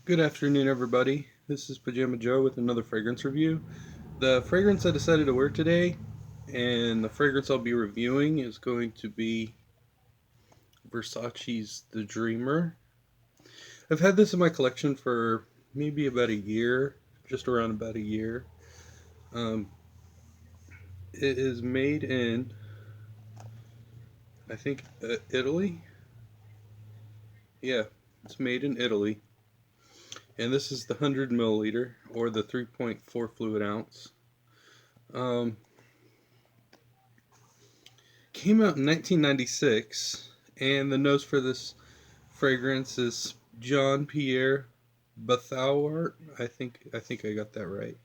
Good afternoon, everybody. This is Pajama Joe with another fragrance review. The fragrance I decided to wear today and the fragrance I'll be reviewing is going to be Versace's The Dreamer. I've had this in my collection for maybe about a year, just around about a year. Um, it is made in, I think, Italy. Yeah, it's made in Italy. And this is the 100 milliliter or the 3.4 fluid ounce. Um, Came out in 1996, and the nose for this fragrance is Jean Pierre Bathauart. I think I got that right.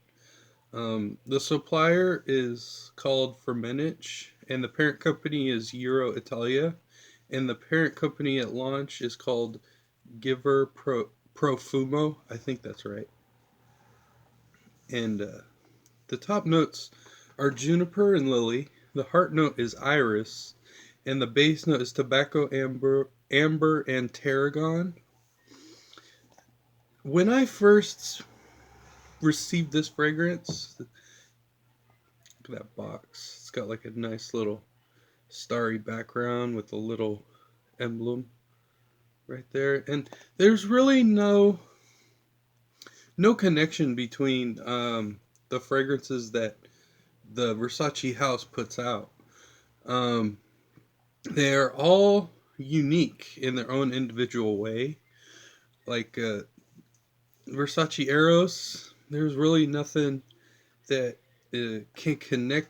The supplier is called Firmenich, and the parent company is Euro Italia, and the parent company at launch is called Giver Profumo. I think that's right. And the top notes are juniper and lily. The heart note is iris, and the base note is tobacco, amber, and tarragon. When I first received this fragrance, look at that box. It's got like a nice little starry background with a little emblem right there, and there's really no connection between the fragrances that the Versace house puts out. Um, they're all unique in their own individual way. Like Versace Eros, there's really nothing that can connect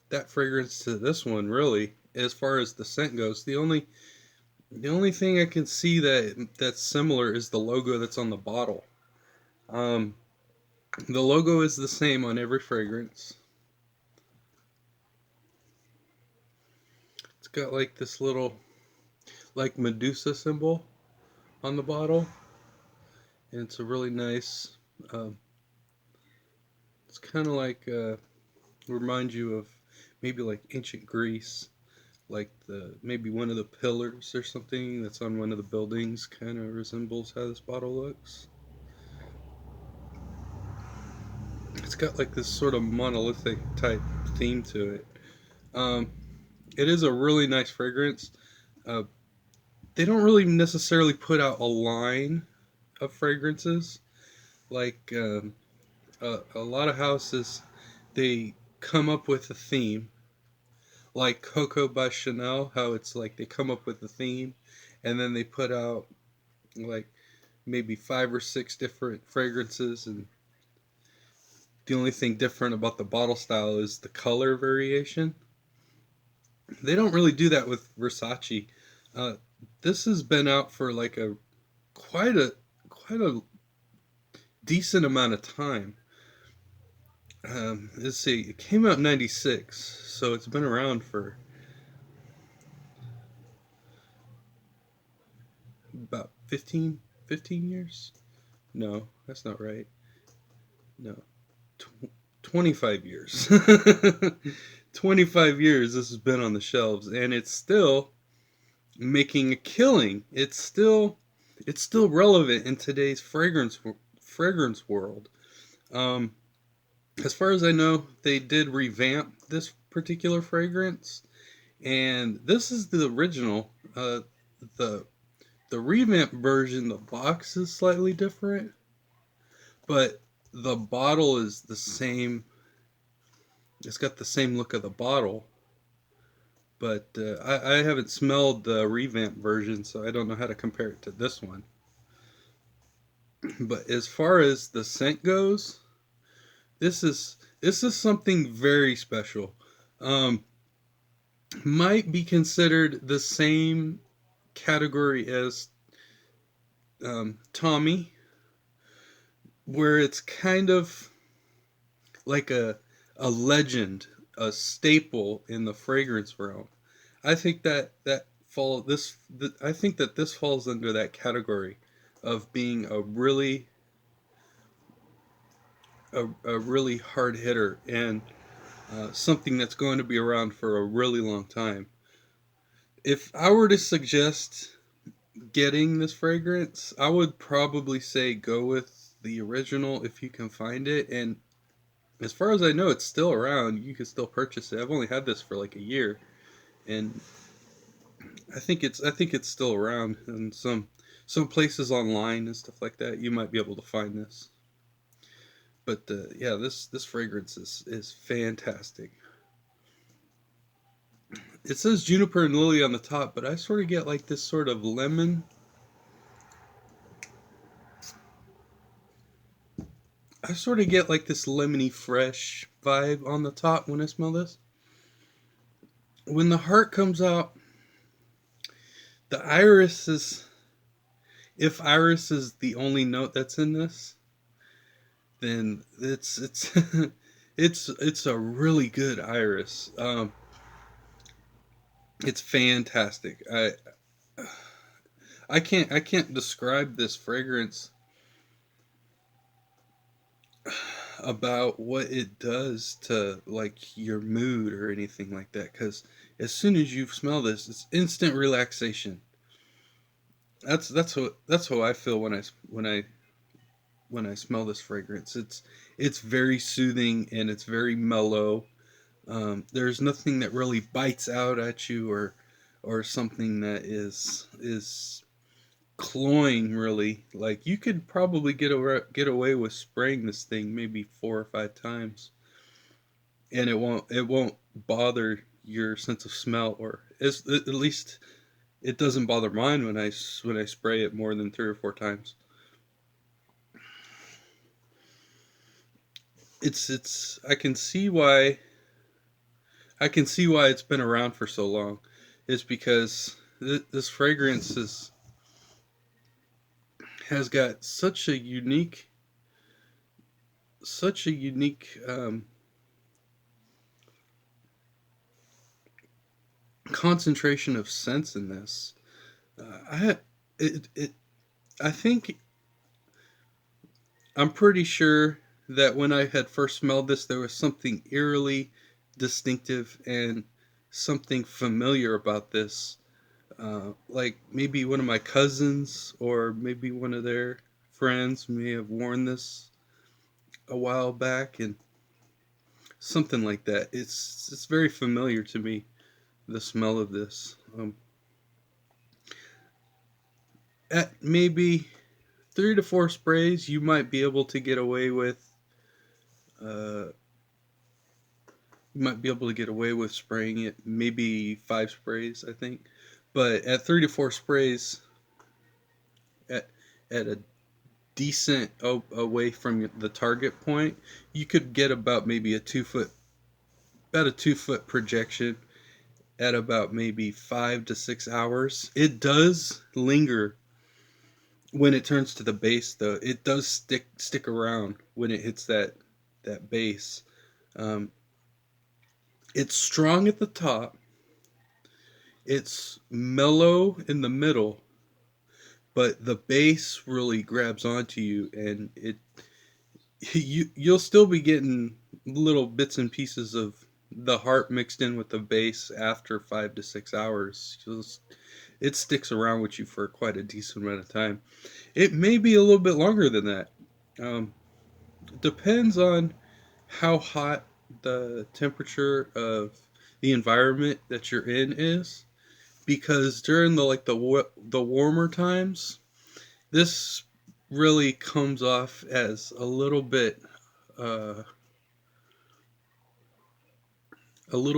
that fragrance to this one, really, as far as the scent goes. The only thing I can see that's similar is the logo that's on the bottle. Um, the logo is the same on every fragrance. It's got like this little like Medusa symbol on the bottle, and it's a really nice. Um, it's kind of like remind you of maybe like ancient Greece, like the maybe one of the pillars or something that's on one of the buildings kind of resembles how this bottle looks. It's got like this sort of monolithic type theme to it. Um, it is a really nice fragrance. Uh, they don't really necessarily put out a line of fragrances like a lot of houses. They come up with a theme, like Coco by Chanel, how it's like they come up with a theme and then they put out like maybe five or six different fragrances, and the only thing different about the bottle style is the color variation. They don't really do that with Versace. Uh, this has been out for like a quite a quite a decent amount of time. Let's see, it came out in '96, so it's been around for about 15 years. No, that's not right. No, 25 years. 25 years this has been on the shelves, and it's still making a killing. It's still relevant in today's fragrance world. Um, as far as I know, they did revamp this particular fragrance, and this is the original. The the revamp version, the box is slightly different, but the bottle is the same. It's got the same look of the bottle, but I haven't smelled the revamp version, so I don't know how to compare it to this one. But as far as the scent goes, this is something very special. Um, might be considered the same category as Tommy, where it's kind of like a legend, a staple in the fragrance realm. I think I think that this falls under that category of being a really hard hitter and something that's going to be around for a really long time. If I were to suggest getting this fragrance, I would probably say go with the original if you can find it. And as far as I know, it's still around. You can still purchase it. I've only had this for like a year, and I think it's still around. And some places online and stuff like that, you might be able to find this. But yeah, this fragrance is fantastic. It says juniper and lily on the top, but I sort of get like this sort of lemon. I sort of get like this lemony fresh vibe on the top when I smell this. When the heart comes out, the iris is, if iris is the only note that's in this, then it's it's a really good iris. It's fantastic. I can't describe this fragrance about what it does to like your mood or anything like that, because as soon as you smell this, it's instant relaxation. That's how I feel when I smell this fragrance. It's very soothing and it's very mellow. There's nothing that really bites out at you, or something that is cloying, really. Like, you could probably get away with spraying this thing maybe 4 or 5 times, and it won't bother your sense of smell, or at least it doesn't bother mine when I spray it more than 3 or 4 times. It's I can see why it's been around for so long. Is because this fragrance has got such a unique concentration of scents in this. I it, it I think I'm pretty sure that when I had first smelled this, there was something eerily distinctive and something familiar about this. Like maybe one of my cousins or maybe one of their friends may have worn this a while back, and something like that. It's very familiar to me, the smell of this. At maybe 3 to 4 sprays, you might be able to get away with. Uh, you might be able to get away with spraying it. Maybe 5 sprays, I think. But at 3 to 4 sprays, at at a decent away from the target point, you could get about maybe about a 2 foot projection at about maybe 5 to 6 hours. It does linger when it turns to the base, though. It does stick around when it hits that base. Um, it's strong at the top. It's mellow in the middle, but the base really grabs onto you, and you'll still be getting little bits and pieces of the heart mixed in with the base after 5 to 6 hours. It sticks around with you for quite a decent amount of time. It may be a little bit longer than that. Um, Depends on how hot the temperature of the environment that you're in is, because during the warmer times, this really comes off as uh, a little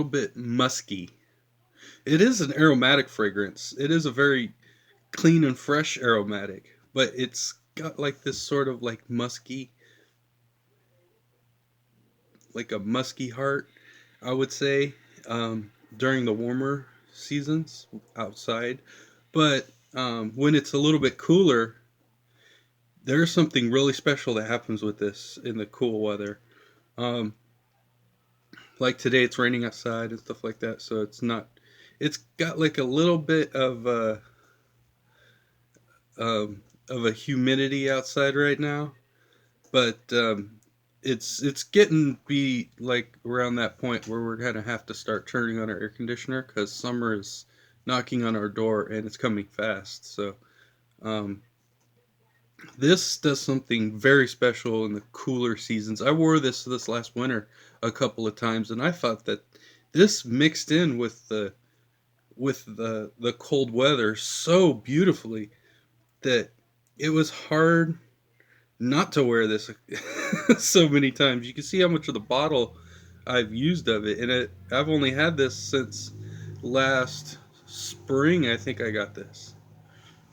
bit musky. It is an aromatic fragrance. It is a very clean and fresh aromatic, but it's got like this sort of like musky, like a musky heart, I would say, during the warmer seasons outside. But when it's a little bit cooler, there's something really special that happens with this in the cool weather. Um, like today, it's raining outside and stuff like that, so it's not. It's got like a little bit of a humidity outside right now, but it's getting be like around that point where we're gonna have to start turning on our air conditioner because summer is knocking on our door and it's coming fast. So Um, this does something very special in the cooler seasons. I wore this last winter a couple of times, and I thought that this mixed in with the cold weather so beautifully that it was hard not to wear this so many times. You can see how much of the bottle I've used of it, and I've only had this since last spring. I think I got this.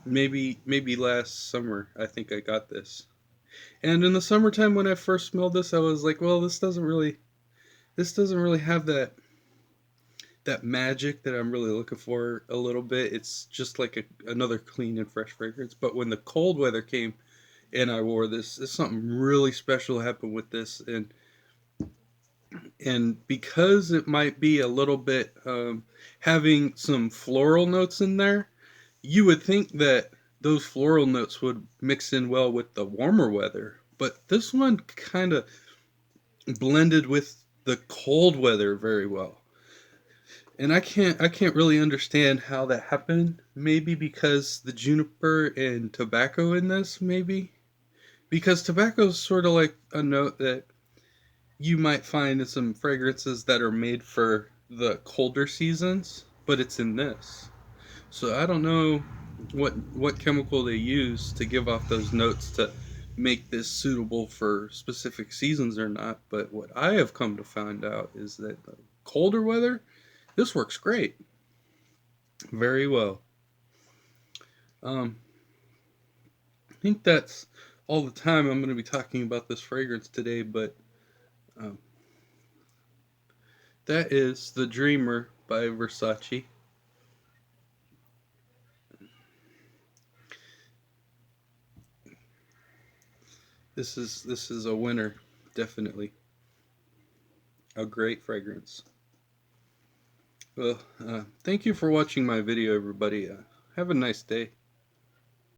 Maybe last summer. I think I got this. And in the summertime when I first smelled this, I was like, well, this doesn't really have that magic that I'm really looking for a little bit. It's just like another clean and fresh fragrance. But when the cold weather came and I wore this, something really special happened with this, and because it might be a little bit having some floral notes in there, you would think that those floral notes would mix in well with the warmer weather. But this one kind of blended with the cold weather very well. And I can't really understand how that happened. Maybe because the juniper and tobacco in this, maybe because tobacco is sort of like a note that you might find in some fragrances that are made for the colder seasons, but it's in this. So I don't know what chemical they use to give off those notes to make this suitable for specific seasons or not. But what I have come to find out is that the colder weather, this works great, very well. Um, I think that's all the time I'm going to be talking about this fragrance today, but um, that is The Dreamer by Versace. This is a winner, definitely a great fragrance. Well, thank you for watching my video, everybody. Have a nice day.